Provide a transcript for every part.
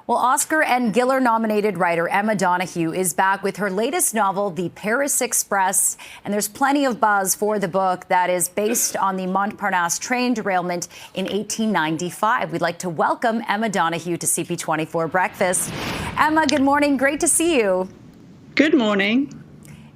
Well, Oscar and Giller-nominated writer Emma Donoghue is back with her latest novel, The Paris Express, and there's plenty of buzz for the book that is based on the Montparnasse train derailment in 1895. We'd like to welcome Emma Donoghue to CP24 Breakfast. Emma, good morning. Great to see you. Good morning.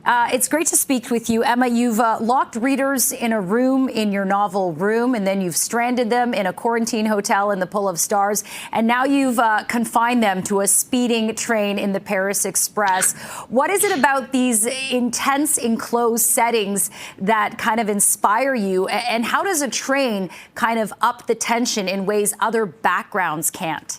It's great to speak with you. Emma, you've locked readers in a room in your novel Room, and then you've stranded them in a quarantine hotel in the Pull of Stars, and now you've confined them to a speeding train in the Paris Express. What is it about these intense, enclosed settings that kind of inspire you, and how does a train kind of up the tension in ways other backgrounds can't?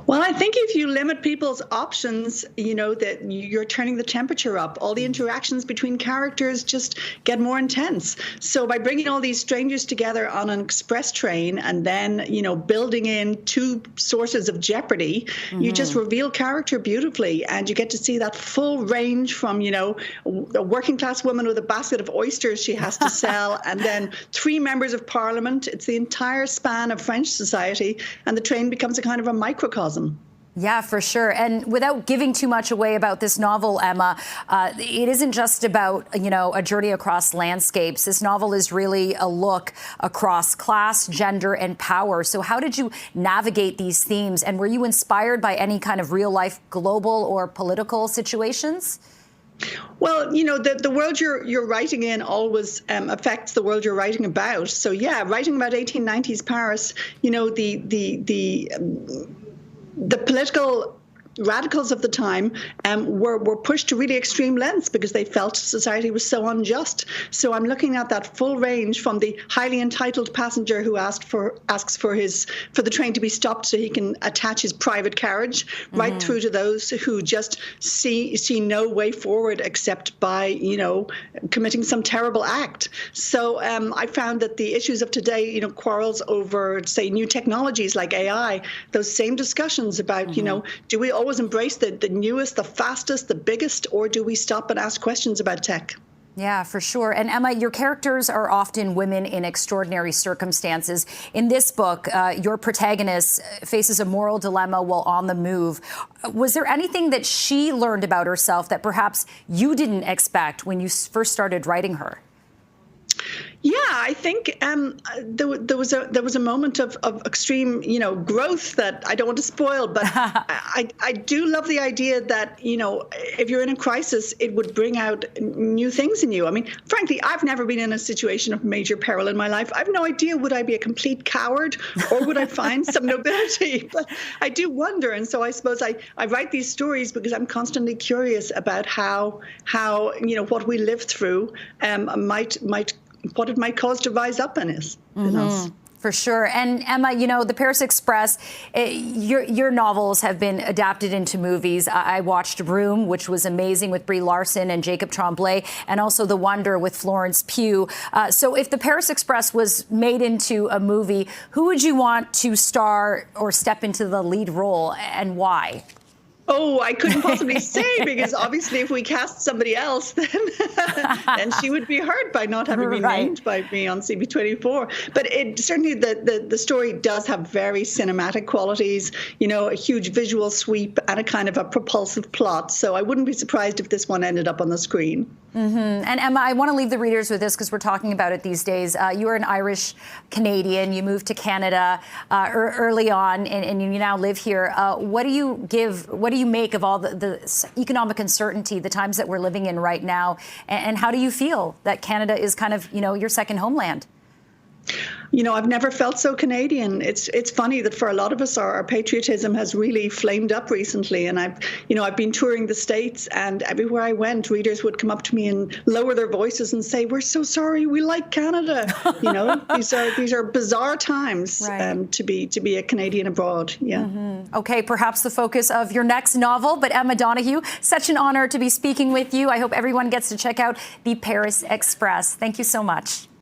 Well, I think if you limit people's options, that you're turning the temperature up. All the interactions between characters just get more intense. So by bringing all these strangers together on an express train and then, building in two sources of jeopardy, you just reveal character beautifully. And you get to see that full range from, a working class woman with a basket of oysters she has to sell, and then three members of parliament. It's the entire span of French society. And the train becomes a kind of a microcosm. Yeah, for sure. And without giving too much away about this novel, Emma, it isn't just about, a journey across landscapes. This novel is really a look across class, gender, and power. So how did you navigate these themes? And were you inspired by any kind of real life global or political situations? Well, the world you're writing in always affects the world you're writing about. So, yeah, writing about 1890s Paris, the political radicals of the time were pushed to really extreme lengths because they felt society was so unjust. So I'm looking at that full range from the highly entitled passenger who asks for the train to be stopped so he can attach his private carriage, right through to those who just see no way forward except by committing some terrible act. So I found that the issues of today, quarrels over, say, new technologies like AI, those same discussions about do we always embrace the newest, the fastest, the biggest, or do we stop and ask questions about tech? Yeah, for sure. And Emma, your characters are often women in extraordinary circumstances. In this book, your protagonist faces a moral dilemma while on the move. Was there anything that she learned about herself that perhaps you didn't expect when you first started writing her? Yeah, I think there was a moment of extreme, growth that I don't want to spoil, but I do love the idea that, if you're in a crisis, it would bring out new things in you. I mean, frankly, I've never been in a situation of major peril in my life. I've no idea, would I be a complete coward or would I find some nobility? But I do wonder. And so I suppose I write these stories because I'm constantly curious about how what we live through what it might cause to rise up in us. For sure. And Emma, The Paris Express, your novels have been adapted into movies. I watched Room, which was amazing, with Brie Larson and Jacob Tremblay, and also The Wonder with Florence Pugh. So if The Paris Express was made into a movie, who would you want to star or step into the lead role, and why? Oh, I couldn't possibly say, because obviously if we cast somebody else, then she would be hurt by not having been named by me on CP24. But it certainly, the story does have very cinematic qualities, a huge visual sweep and a kind of a propulsive plot. So I wouldn't be surprised if this one ended up on the screen. And Emma, I want to leave the readers with this because we're talking about it these days. You are an Irish Canadian. You moved to Canada early on, and you now live here. What do you make of all the economic uncertainty, the times that we're living in right now, and how do you feel that Canada is kind of, your second homeland? I've never felt so Canadian. It's funny that for a lot of us, our patriotism has really flamed up recently. And I've been touring the States, and everywhere I went, readers would come up to me and lower their voices and say, "We're so sorry, we like Canada." These are bizarre times to be a Canadian abroad. Yeah. Okay, perhaps the focus of your next novel. But Emma Donoghue, such an honor to be speaking with you. I hope everyone gets to check out The Paris Express. Thank you so much.